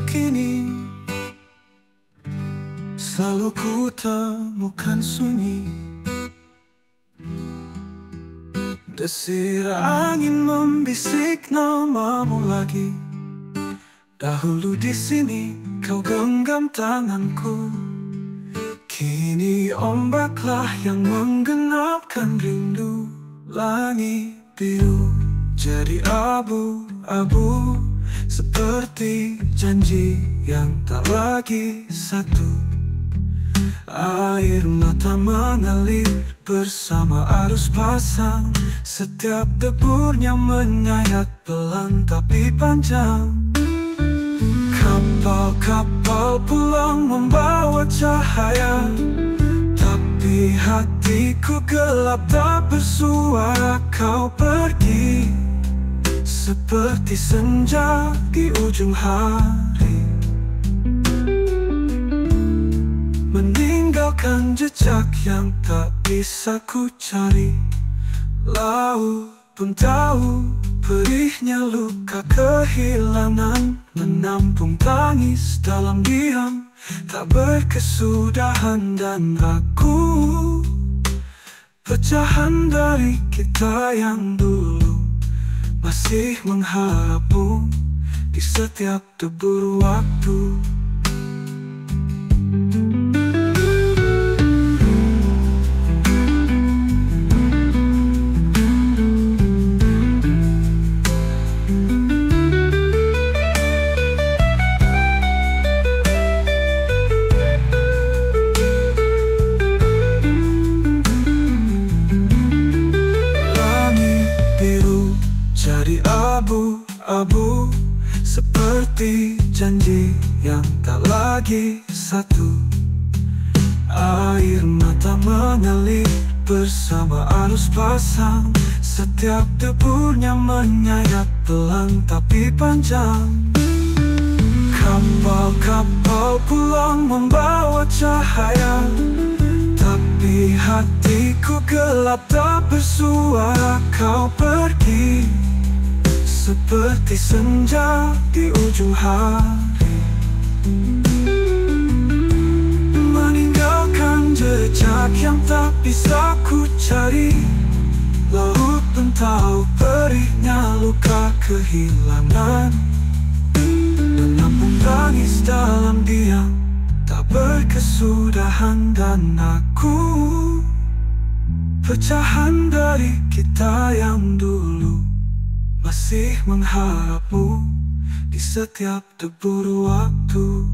kini selalu ku temukan sunyi. Desir angin membisik namamu lagi. Dahulu di sini kau genggam tanganku. Kini ombaklah yang menggenapkan rindu. Langit biru jadi abu-abu, seperti janji yang tak lagi satu. Air mata mengalir bersama arus pasang. Setiap deburnya menyayat pelan tapi panjang. Kapal-kapal pulang membawa cahaya, tapi hatiku gelap tak bersuara. Kau pergi seperti senja di ujung hari, meninggalkan jejak yang tak bisa ku cari. Laut pun tahu perihnya luka kehilangan, menampung tangis dalam diam, tak berkesudahan dan ragu. Pecahan dari kita yang dulu masih mengharapmu di setiap debur waktu. Jadi abu-abu, seperti janji yang tak lagi satu. Air mata mengalir bersama arus pasang. Setiap deburnya menyayat pelan tapi panjang. Kapal-kapal pulang membawa cahaya, tapi hatiku gelap tak bersuara. Kau pergi seperti senja di ujung hari, meninggalkan jejak yang tak bisa ku cari. Laut pun tahu perihnya luka kehilangan, menampung tangis dalam diam, tak berkesudahan dan aku. Pecahan dari kita yang dulu masih mengharapmu di setiap debur waktu.